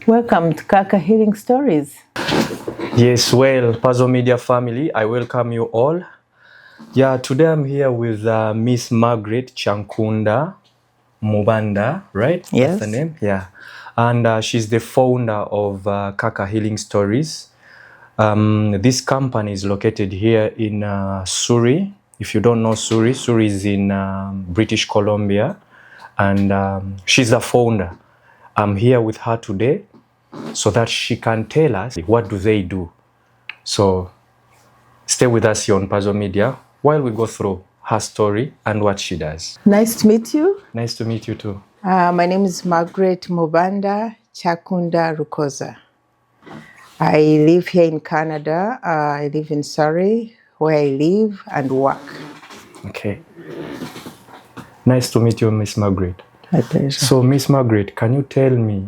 Welcome to KAKA Healing Stories. Yes, well, Puzzle Media family, I welcome you all. Yeah, today I'm here with Miss Margaret Chankunda Mubanda, right? Yes. That's the name? Yeah. And she's the founder of KAKA Healing Stories. This company is located here in Surrey. If you don't know Surrey, Surrey is in British Columbia. And she's the founder. I'm here with her today so that she can tell us what do they do. So stay with us here on Puzzle Media while we go through her story and what she does. Nice to meet you. Nice to meet you too. My name is Margaret Mubanda Chakunda Rukoza. I live here in Canada. I live in Surrey, where I live and work. Okay. Nice to meet you, Miss Margaret. My pleasure. So, Miss Margaret, can you tell me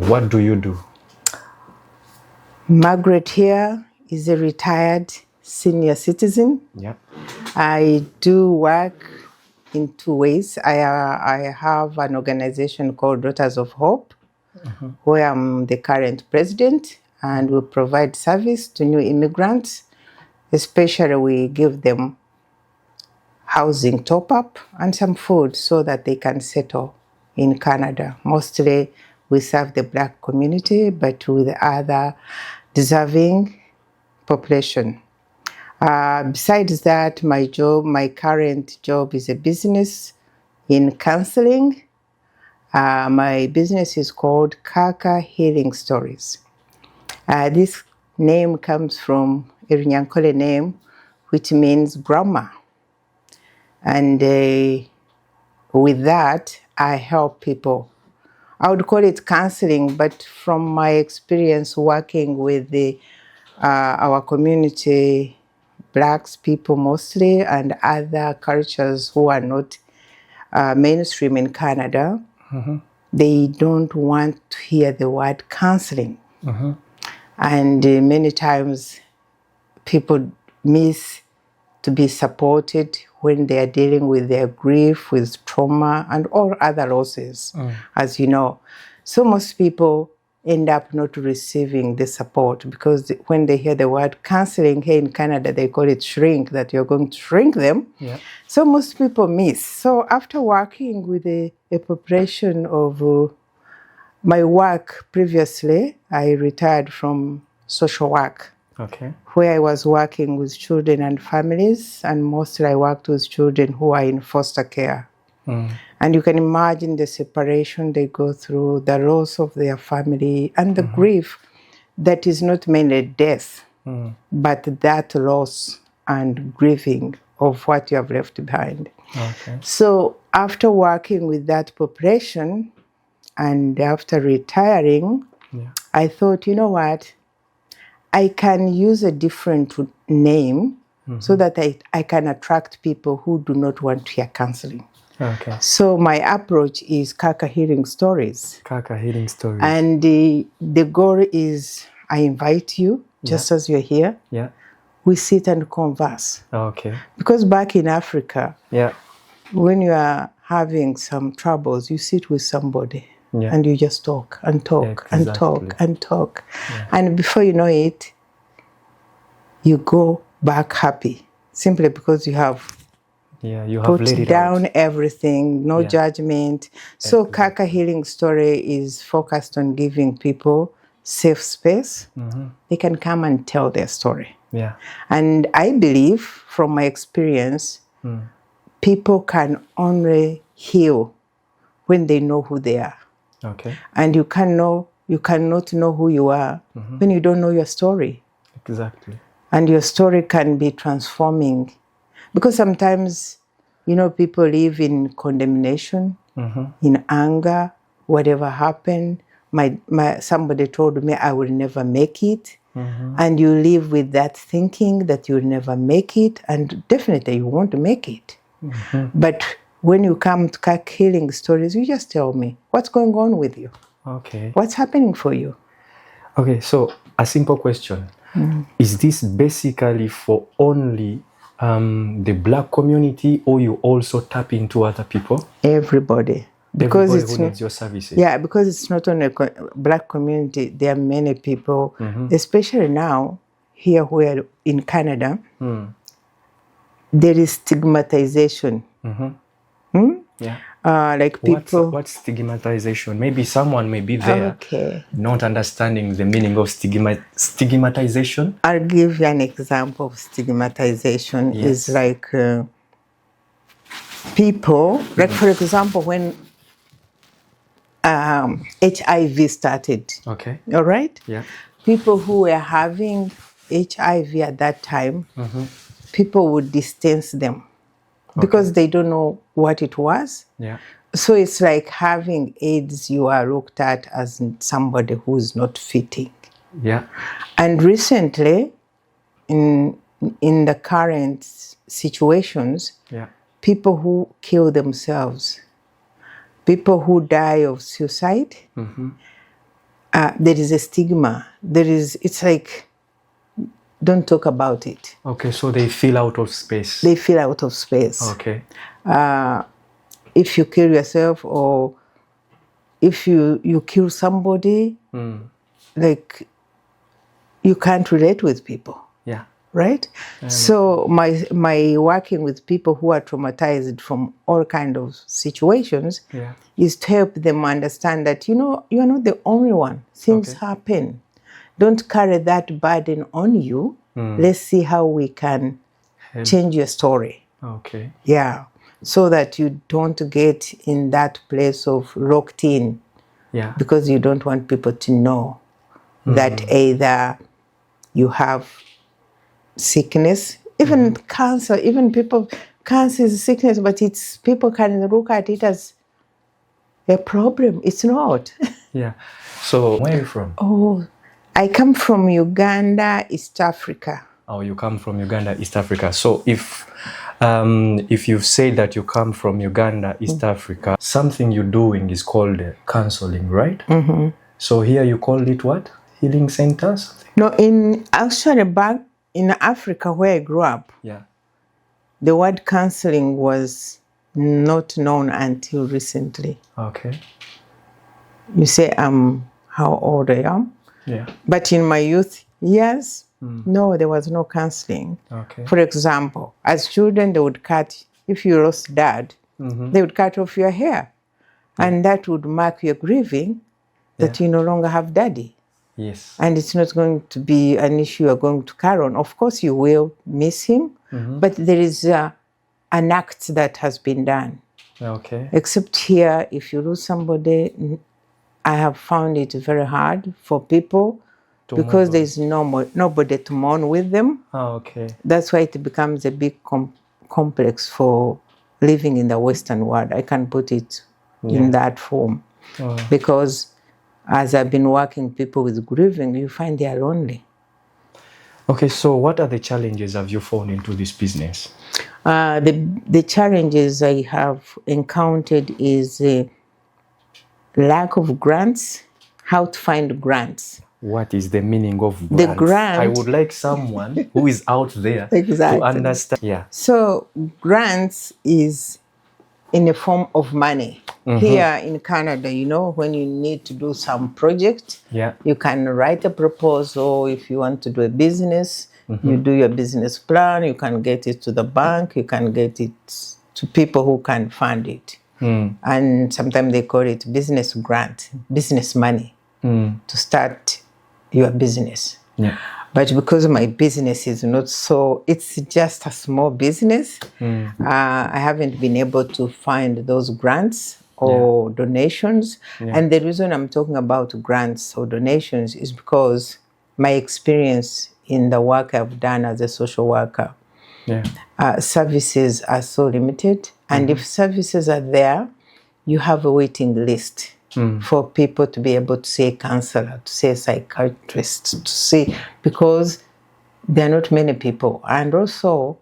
what do you do? Margaret here is a retired senior citizen. Yeah. I do work in two ways. I have an organization called Daughters of Hope, where I'm the current president, and we provide service to new immigrants. Especially we give them housing top-up and some food so that they can settle in Canada. Mostly we serve the Black community, but with other deserving population. Besides that, my current job is a business in counseling. My business is called KAKA Healing Stories. This name comes from a Runyankole name, which means grandma. And with that, I help people. I would call it counseling, but from my experience working with our community, Blacks people mostly, and other cultures who are not mainstream in Canada, they don't want to hear the word counseling. And many times people miss to be supported when they are dealing with their grief, with trauma, and all other losses, as you know. So most people end up not receiving the support because when they hear the word counseling, here in Canada, they call it shrink, that you're going to shrink them. Yeah. So most people miss. So after working with a population of my work previously, I retired from social work. Okay. Where I was working with children and families, and mostly I worked with children who are in foster care. And you can imagine the separation they go through, the loss of their family, and the grief that is not mainly death, but that loss and grieving of what you have left behind. Okay. So after working with that population and after retiring, I thought, you know what? I can use a different name so that I can attract people who do not want to hear counseling. Okay. So my approach is KAKA Healing Stories. KAKA Healing Stories. And the goal is I invite you, just as you're here. Yeah. We sit and converse. Okay. Because back in Africa, when you are having some troubles, you sit with somebody. Yeah. And you just talk and talk and talk and talk. Yeah. And before you know it, you go back happy, simply because you have put down everything, no judgment. So KAKA Healing Story is focused on giving people safe space. They can come and tell their story. Yeah. And I believe, from my experience, people can only heal when they know who they are. Okay. And you cannot know who you are when you don't know your story. Exactly. And your story can be transforming. Because sometimes, you know, people live in condemnation, in anger, whatever happened. Somebody told me I will never make it. And you live with that thinking that you'll never make it, and definitely you won't make it. But when you come to KAKA Healing Stories, you just tell me, what's going on with you? Okay. What's happening for you? Okay, so a simple question. Is this basically for only the Black community, or you also tap into other people? Everybody. because Everybody it's who not, needs your services. yeah, because it's not only a Black community. There are many people, especially now here where in Canada, there is stigmatization. Yeah. Like people. What's stigmatization? Maybe someone may be there Okay. not understanding the meaning of stigmatization. I'll give you an example of stigmatization. Yes. Is like people, like for example, when HIV started. Okay. All right? Yeah. People who were having HIV at that time, people would distance them because they don't know what it was. Yeah. So it's like having AIDS, you are looked at as somebody who is not fitting. Yeah. And recently, in the current situations, Yeah. people who kill themselves, people who die of suicide, there is a stigma. It's like, don't talk about it. Okay, so they feel out of space. They feel out of space. Okay. If you kill yourself or if you kill somebody, like you can't relate with people. Yeah. Right? So my working with people who are traumatized from all kind of situations is to help them understand that, you're not the only one. Things happen. Don't carry that burden on you. Let's see how we can change your story. Okay. Yeah. So that you don't get in that place of locked in. Yeah. Because you don't want people to know that either you have sickness, even cancer, cancer is a sickness, but it's people can look at it as a problem. It's not. Yeah. So where are you from? Oh, I come from Uganda, East Africa. Oh, you come from Uganda, East Africa. So if you say that you come from Uganda, East Africa, something you're doing is called counseling, right? So here you call it what? Healing centers? No, back in Africa where I grew up, the word counseling was not known until recently. Okay. You say how old I am? Yeah. But in my youth years, no, there was no counseling. Okay. For example, as children, they would cut, if you lost dad, they would cut off your hair. And that would mark your grieving that you no longer have daddy. Yes. And it's not going to be an issue you're going to carry on. Of course, you will miss him, but there is an act that has been done. Okay. Except here, if you lose somebody, I have found it very hard for people because there's nobody to mourn with them. Oh, okay. That's why it becomes a big complex for living in the Western world. I can put it in that form. Because as I've been working people with grieving, you find they are lonely. Okay, so what are the challenges have you found into this business? The challenges I have encountered is lack of grants, how to find grants. What is the meaning of grants? The grant. I would like someone who is out there to understand. Yeah. So grants is in the form of money. Here in Canada, when you need to do some project, you can write a proposal. If you want to do a business, you do your business plan, you can get it to the bank, you can get it to people who can fund it. And sometimes they call it business grant, business money to start your business. Yeah. But because my business is not so, it's just a small business, I haven't been able to find those grants or donations. And the reason I'm talking about grants or donations is because my experience in the work I've done as a social worker, services are so limited. And if services are there, you have a waiting list for people to be able to see a counselor, to see a psychiatrist, to see, because there are not many people. And also,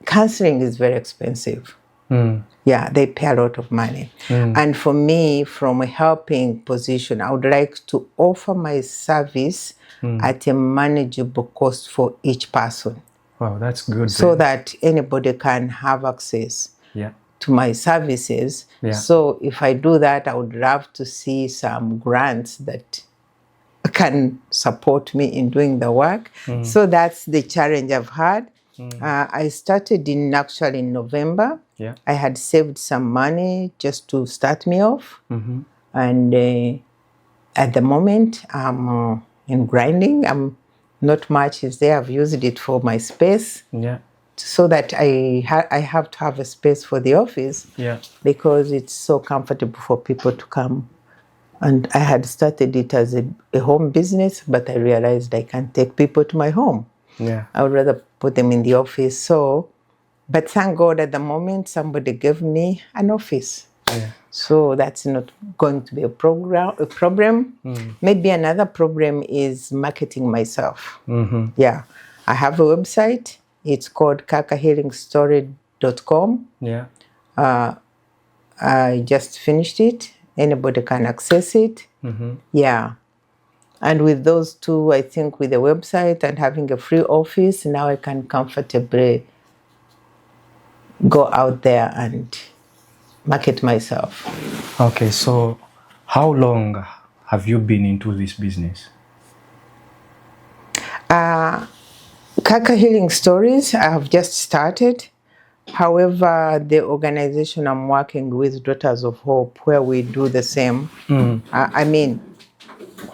counseling is very expensive. Yeah, they pay a lot of money. And for me, from a helping position, I would like to offer my service at a manageable cost for each person. Wow, that's good. So that anybody can have access. Yeah. to my services. Yeah. So if I do that, I would love to see some grants that can support me in doing the work. So that's the challenge I've had. I started actually in November. Yeah. I had saved some money just to start me off. And at the moment, I'm in grinding. Not much is there. I've used it for my space. Yeah. So that I have to have a space for the office. Yeah. Because it's so comfortable for people to come. And I had started it as a home business, but I realized I can't take people to my home. Yeah. I would rather put them in the office. So, but thank God at the moment somebody gave me an office. Yeah. So that's not going to be a problem. Maybe another problem is marketing myself. Yeah. I have a website. It's called KAKAHealingStory.com. Yeah. I just finished it. Anybody can access it. Yeah. And with those two, I think with the website and having a free office, now I can comfortably go out there and market myself. Okay, so how long have you been into this business? KAKA Healing Stories, I have just started. However, the organization I'm working with, Daughters of Hope, where we do the same. I mean,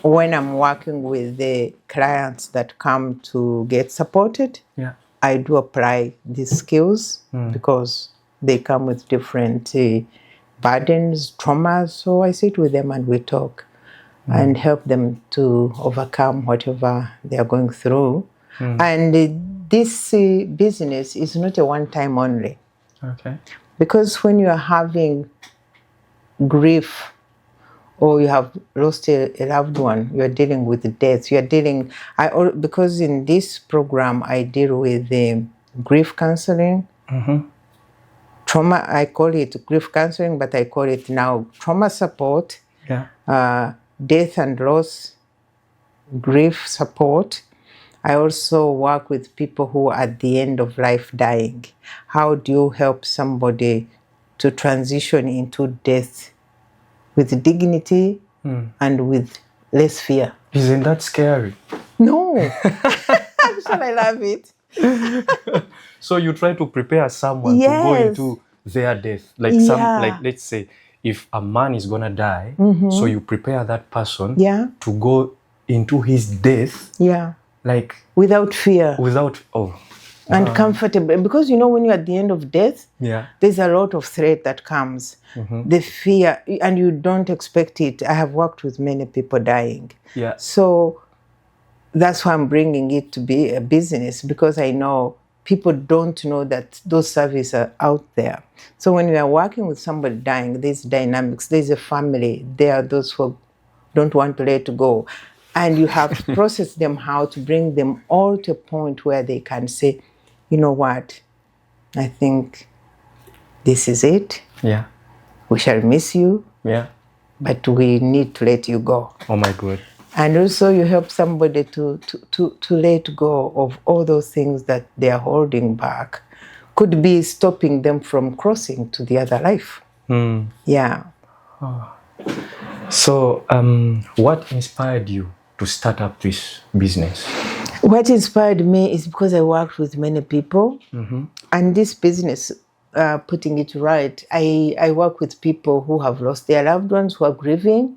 when I'm working with the clients that come to get supported, Yeah. I do apply these skills because they come with different burdens, traumas. So I sit with them and we talk and help them to overcome whatever they are going through. And this business is not a one-time only. Okay. Because when you are having grief or you have lost a loved one, you are dealing with death. You are dealing, because in this program I deal with grief counseling, trauma. I call it grief counseling, but I call it now trauma support, death and loss, grief support. I also work with people who are at the end of life dying. How do you help somebody to transition into death with dignity and with less fear? Isn't that scary? No. Actually, I love it. So you try to prepare someone to go into their death. Like like let's say if a man is gonna die, so you prepare that person to go into his death. Yeah. Like without fear. Without and comfortable. Because you know when you're at the end of death, there's a lot of threat that comes. The fear, and you don't expect it. I have worked with many people dying. Yeah. So that's why I'm bringing it to be a business, because I know people don't know that those services are out there. So when you are working with somebody dying, there's dynamics, there's a family, there are those who don't want to let go. And you have to process them, how to bring them all to a point where they can say, you know what, I think this is it. Yeah. We shall miss you. Yeah. But we need to let you go. Oh my God. And also you help somebody to let go of all those things that they are holding back. Could be stopping them from crossing to the other life. Yeah. Oh. So what inspired you to start up this business? What inspired me is because I worked with many people. And this business, putting it right, I work with people who have lost their loved ones, who are grieving.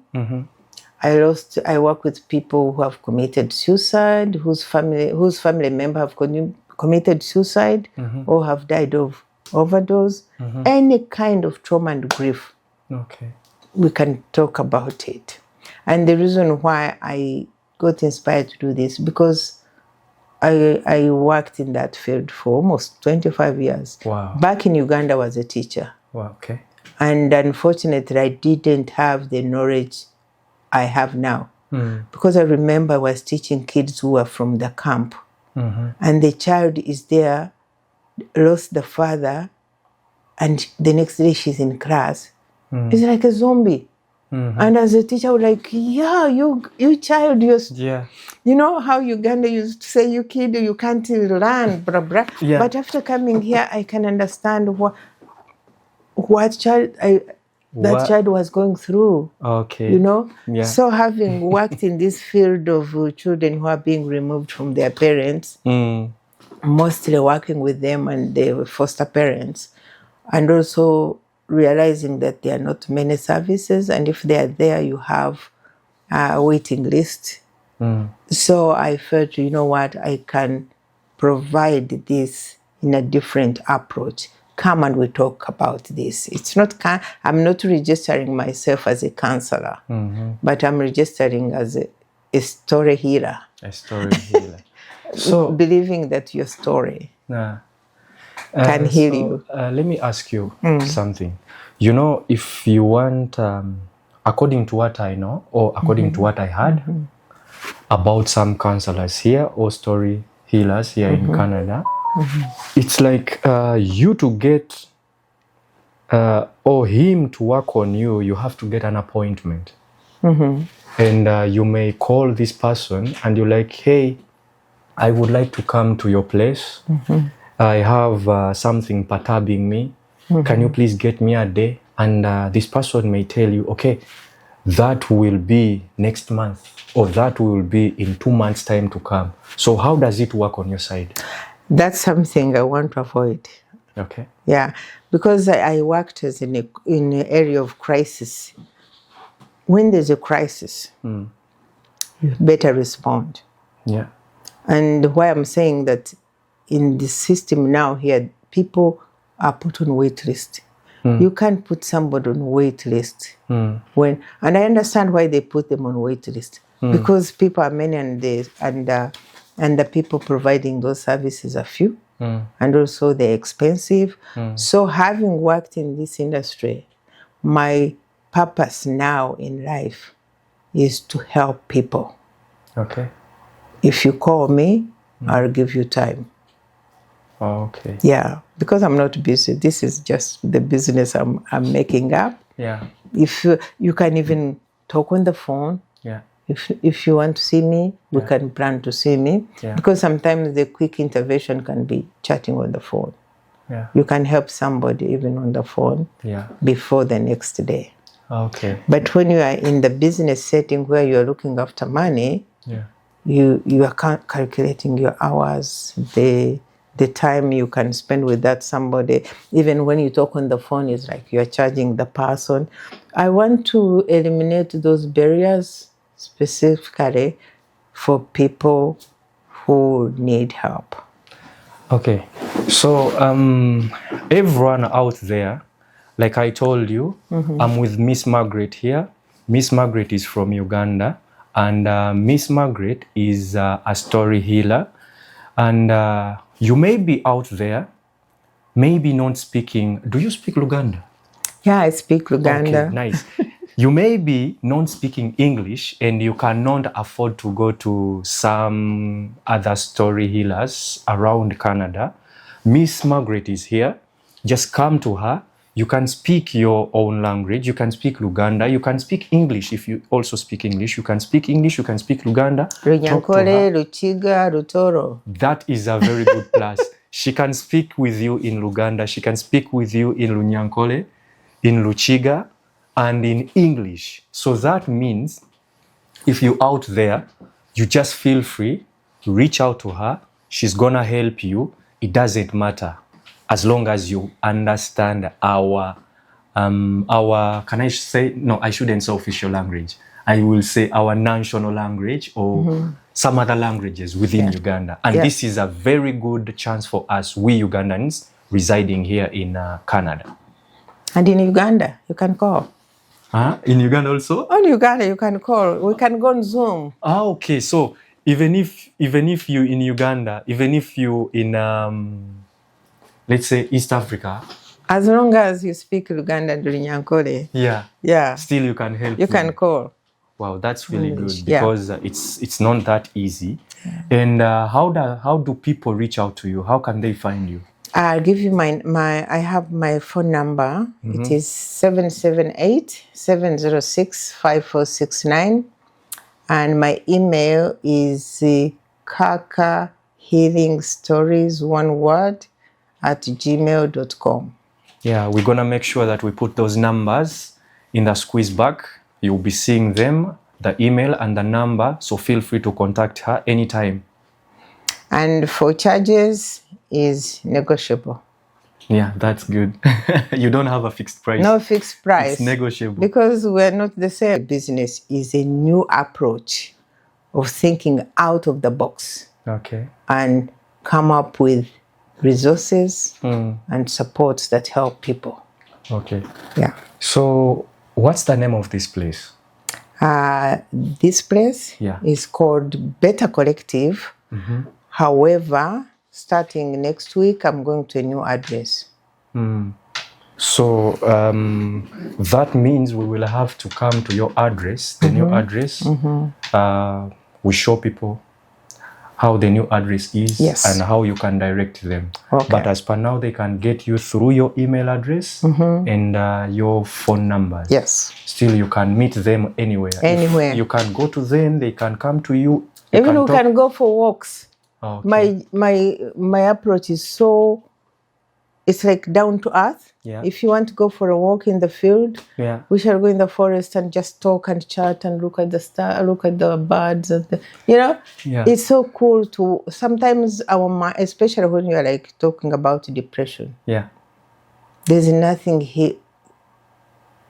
I work with people who have committed suicide, whose family member have committed suicide or have died of overdose. Any kind of trauma and grief. Okay. We can talk about it. And the reason why I got inspired to do this, because I worked in that field for almost 25 years. Wow. Back in Uganda, I was a teacher. Wow, okay. And unfortunately, I didn't have the knowledge I have now. Because I remember I was teaching kids who were from the camp. And the child is there, lost the father, and the next day she's in class. It's like a zombie. And as a teacher, I was like, yeah, you child, you know how Uganda used to say, you kid, you can't learn, blah, blah. Yeah. But after coming here, I can understand what that child was going through. Okay. You know? Yeah. So having worked in this field of children who are being removed from their parents, mostly working with them and their foster parents, and also realizing that there are not many services, and if they are there, you have a waiting list. So I felt, you know what, I can provide this in a different approach. Come and we talk about this. It's not, I'm not registering myself as a counselor, but I'm registering as a story healer. A story healer. So believing that your story can heal you. Let me ask you something. You know, if you want, according to what I know, or according to what I heard about some counselors here or story healers here in Canada, it's like you to get or him to work on you, you have to get an appointment. And you may call this person and you're like, hey, I would like to come to your place. I have something perturbing me. Can you please get me a day? And this person may tell you, okay, that will be next month, or that will be in 2 months' time to come. So how does it work on your side? That's something I want to avoid. Okay. Yeah, because I worked as in an area of crisis. When there's a crisis, you better respond. Yeah. And why I'm saying that in the system now here, people are put on wait list. You can't put somebody on wait list and I understand why they put them on wait list, because people are many and the people providing those services are few, and also they're expensive. So having worked in this industry, my purpose now in life is to help people. Okay. If you call me, I'll give you time. Okay. Yeah, because I'm not busy. This is just the business I'm making up. Yeah. If you can even talk on the phone. Yeah. If you want to see me, we can plan to see me. Yeah. Because sometimes the quick intervention can be chatting on the phone. Yeah. You can help somebody even on the phone before the next day. Okay. But when you are in the business setting where you are looking after money, you are calculating your hours, the time you can spend with that somebody. Even when you talk on the phone, it's like you're charging the person. I want to eliminate those barriers specifically for people who need help. Okay. So everyone out there, like I told you, I'm with Miss Margaret here. Miss Margaret is from Uganda, and Miss Margaret is a story healer. And you may be out there, maybe not speaking. Do you speak Luganda? Yeah, I speak Luganda. Okay, nice. You may be not speaking English and you cannot afford to go to some other story healers around Canada. Miss Margaret is here. Just come to her. You can speak your own language. You can speak Luganda. You can speak English if you also speak English. You can speak English. You can speak Luganda. Runyankole, Luchiga, Rutoro. That is a very good plus. She can speak with you in Luganda. She can speak with you in Runyankole, in Luchiga, and in English. So that means if you're out there, you just feel free to reach out to her. She's gonna help you. It doesn't matter, as long as you understand our can I say, no, I shouldn't say official language. I will say our national language or some other languages within Uganda. And this is a very good chance for us, we Ugandans residing here in Canada. And in Uganda, you can call. In Uganda also? On Uganda, you can call. We can go on Zoom. Okay. So even if you in Uganda, even if you in let's say East Africa, as long as you speak Luganda during Yankole, still you can help. You can call. Wow, that's really good, because it's not that easy. And how do people reach out to you? How can they find you? I'll give you I have my phone number. It is 778-706-5469. And my email is KAKA HEALING STORIES, one word, @gmail.com. Yeah, we're gonna make sure that we put those numbers in the squeeze bag. You'll be seeing them, the email and the number, so feel free to contact her anytime. And for charges is negotiable. Yeah, that's good. You don't have a fixed price. No fixed price. It's negotiable. Because we're not the same. Business is a new approach of thinking out of the box. Okay. And come up with resources and supports that help people. Okay. Yeah. So what's the name of this place? This place is called Better Collective. However, starting next week, I'm going to a new address. So that means we will have to come to your address, the new address. We show people how the new address is and how you can direct them. Okay. But as per now, they can get you through your email address and your phone numbers. Yes. Still, you can meet them anywhere. Anywhere. If you can go to them, they can come to you. Even we can go for walks. Okay. My approach is so, it's like down to earth. Yeah. If you want to go for a walk in the field, we shall go in the forest and just talk and chat and look at the star, look at the birds, and it's so cool to sometimes our mind, especially when you are like talking about depression. Yeah. There's nothing here.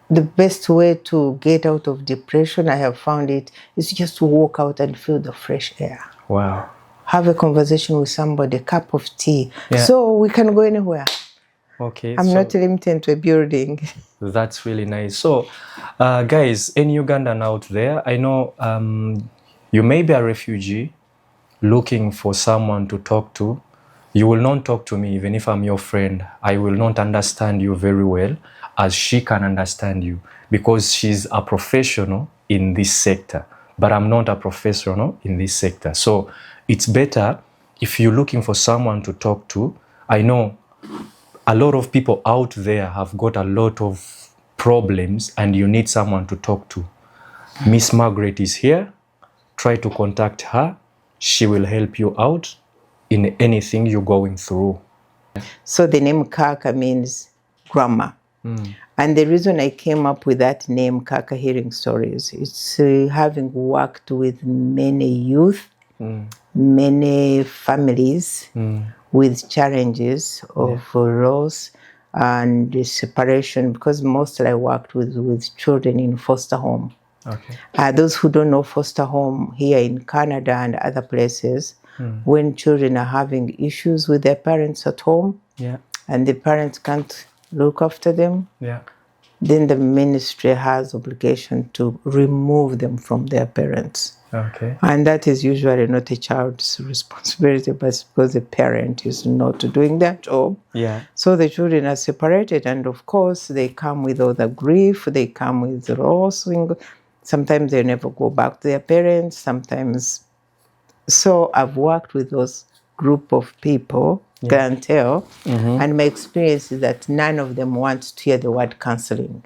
The best way to get out of depression, I have found it, is just to walk out and feel the fresh air. Wow. Have a conversation with somebody, a cup of tea. Yeah. So we can go anywhere. Okay. I'm not limited to a building. That's really nice. So, guys, any Ugandan out there, I know you may be a refugee looking for someone to talk to. You will not talk to me even if I'm your friend. I will not understand you very well as she can understand you because she's a professional in this sector. But I'm not a professional in this sector. So it's better if you're looking for someone to talk to. I know a lot of people out there have got a lot of problems and you need someone to talk to. Miss Margaret is here. Try to contact her. She will help you out in anything you're going through. So the name KAKA means grandma. And the reason I came up with that name, KAKA Healing Stories, it's having worked with many youth, many families with challenges of loss and separation, because mostly I worked with children in foster home. Okay. Those who don't know foster home here in Canada and other places, when children are having issues with their parents at home and the parents can't look after them, then the ministry has obligation to remove them from their parents. Okay. And that is usually not a child's responsibility, but because the parent is not doing their job. Yeah. So the children are separated, and of course they come with all the grief, they come with loss. Sometimes they never go back to their parents, sometimes. So I've worked with those group of people, clientele, and my experience is that none of them wants to hear the word counseling.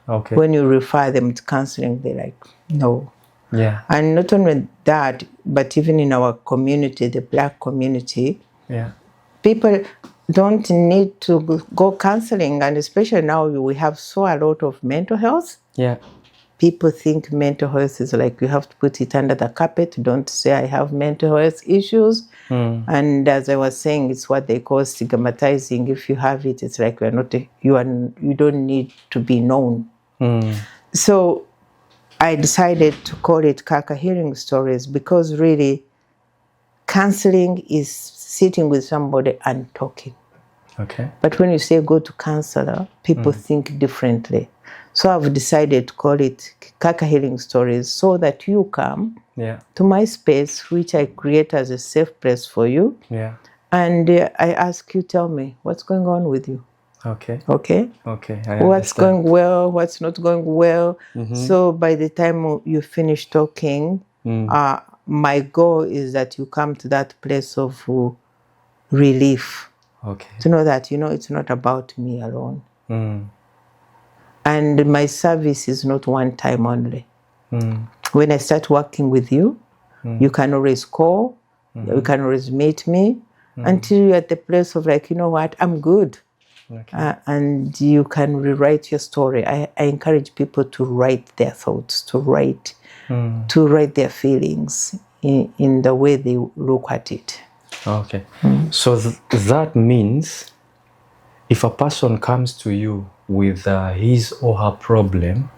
Okay. When you refer them to counseling, they're like, no. Yeah. And not only that, but even in our community, the Black community, people don't need to go counseling, and especially now we have so a lot of mental health. Yeah. People think mental health is like you have to put it under the carpet. Don't say I have mental health issues. And as I was saying, it's what they call stigmatizing. If you have it, it's like you don't need to be known. So I decided to call it KAKA Healing Stories because really counseling is sitting with somebody and talking. Okay. But when you say go to counselor, people think differently. So I've decided to call it KAKA Healing Stories so that you come to my space, which I create as a safe place for you. Yeah. And I ask you, tell me, what's going on with you? Okay. Okay? Okay. What's going well, what's not going well. So by the time you finish talking, my goal is that you come to that place of relief. Okay. To know that, it's not about me alone. And my service is not one time only. When I start working with you, you can always call, you can always meet me until you're at the place of like, you know what, I'm good. Okay. And you can rewrite your story. I encourage people to write their thoughts, to write their feelings in the way they look at it. Okay. So that means if a person comes to you with his or her problem,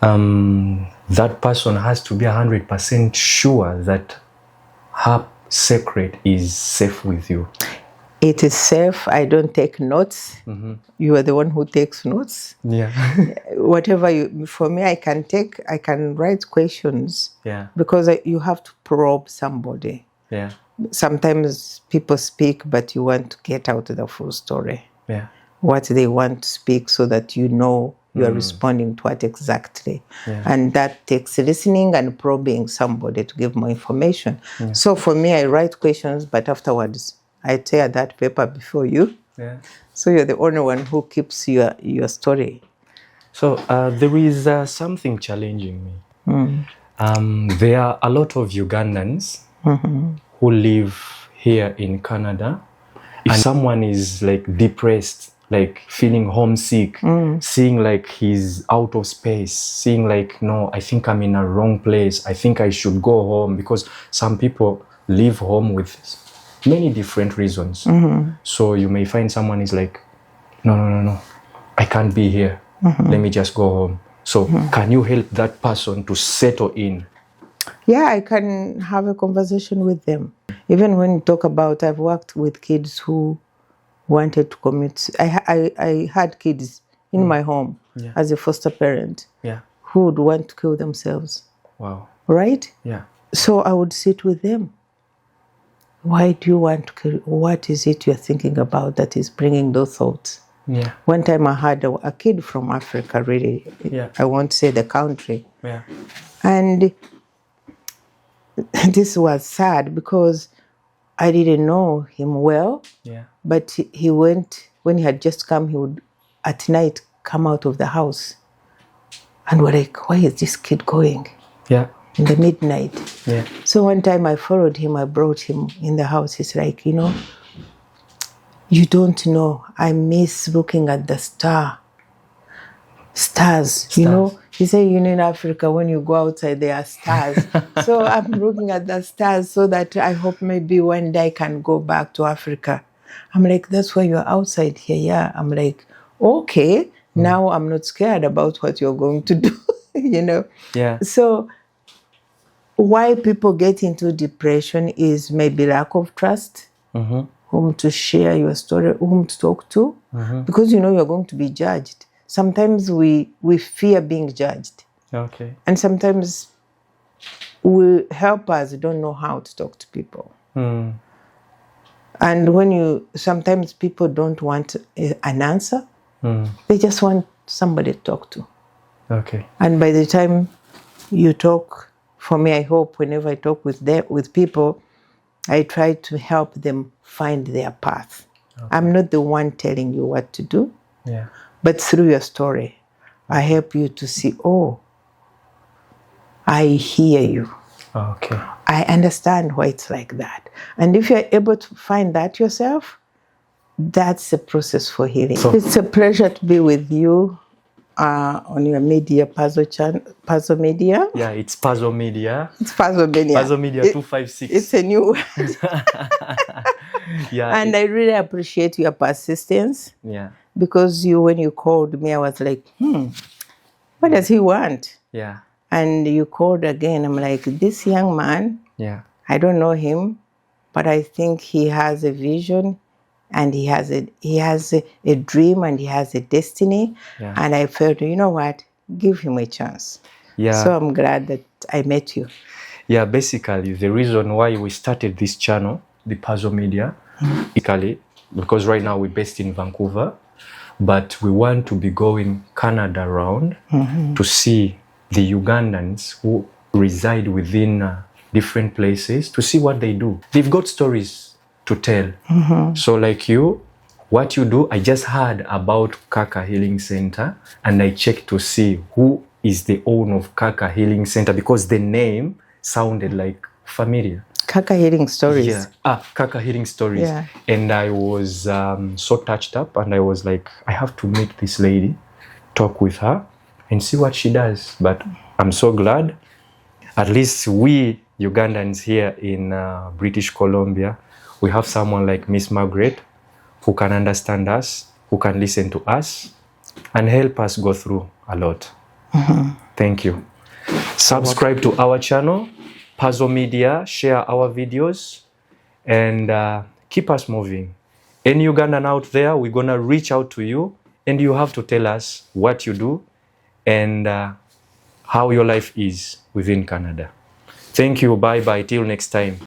that person has to be 100% sure that her secret is safe with you. It is safe. I don't take notes. You are the one who takes notes. Yeah. Whatever for me, I can write questions. Yeah. Because you have to probe somebody. Yeah. Sometimes people speak, but you want to get out the full story. Yeah. What they want to speak so that you know you are responding to what exactly. Yeah. And that takes listening and probing somebody to give more information. Yeah. So for me, I write questions, but afterwards, I tear that paper before you. Yeah. So you're the only one who keeps your story. So there is something challenging me. There are a lot of Ugandans who live here in Canada. If someone is like depressed, like feeling homesick, seeing like he's out of space, seeing like, no, I think I'm in a wrong place, I think I should go home, because some people leave home with many different reasons. So you may find someone is like, no, I can't be here. Let me just go home. So can you help that person to settle in? Yeah, I can have a conversation with them. Even when you talk about, I've worked with kids who wanted to commit. I had kids in my home as a foster parent who would want to kill themselves. Wow. Right? Yeah. So I would sit with them. Why do you want to kill? What is it you're thinking about that is bringing those thoughts? Yeah. One time I had a kid from Africa, really. Yeah. I won't say the country. Yeah. And this was sad because I didn't know him well. Yeah. But he went, when he had just come, he would at night come out of the house. And we're like, where is this kid going? Yeah. In the midnight. Yeah. So one time I followed him, I brought him in the house. He's like, you don't know, I miss looking at the stars. He said, in Africa, when you go outside, there are stars. So I'm looking at the stars so that I hope maybe one day I can go back to Africa. I'm like, that's why you're outside here. Yeah. I'm like, okay, now I'm not scared about what you're going to do, Yeah. So why people get into depression is maybe lack of trust, whom to share your story, whom to talk to, because you're going to be judged. Sometimes we fear being judged. Okay. And sometimes helpers don't know how to talk to people. And sometimes people don't want an answer, they just want somebody to talk to. Okay. And by the time you talk, for me, I hope whenever I talk with people, I try to help them find their path. Okay. I'm not the one telling you what to do, but through your story, I help you to see, I hear you. Okay. I understand why it's like that. And if you're able to find that yourself, that's the process for healing. So it's a pleasure to be with you on your media, Puzzle Media. Yeah, it's Puzzle Media. It's Puzzle Media. Puzzle Media 256. It's a new word. Yeah. And I really appreciate your persistence. Yeah. Because when you called me, I was like, what does he want? Yeah. And you called again. I'm like, this young man, I don't know him, but I think he has a vision and he has a dream and he has a destiny. Yeah. And I felt, you know what, give him a chance. Yeah. So I'm glad that I met you. Yeah, basically the reason why we started this channel, the Puzzle Media, because right now we're based in Vancouver, but we want to be going Canada around to see the Ugandans who reside within different places, to see what they do. They've got stories to tell. So like you, what you do, I just heard about KAKA Healing Center and I checked to see who is the owner of KAKA Healing Center, because the name sounded like familiar? KAKA Healing Stories. Yeah. KAKA Healing Stories. Yeah. And I was so touched up, and I was like, I have to meet this lady, talk with her, and see what she does. But I'm so glad, at least we Ugandans here in British Columbia, we have someone like Miss Margaret who can understand us, who can listen to us, and help us go through a lot. Thank you. Subscribe to our channel, Puzzle Media, share our videos, and keep us moving. Any Ugandan out there, we're going to reach out to you, and you have to tell us what you do and how your life is within Canada. Thank you. Bye-bye. Till next time.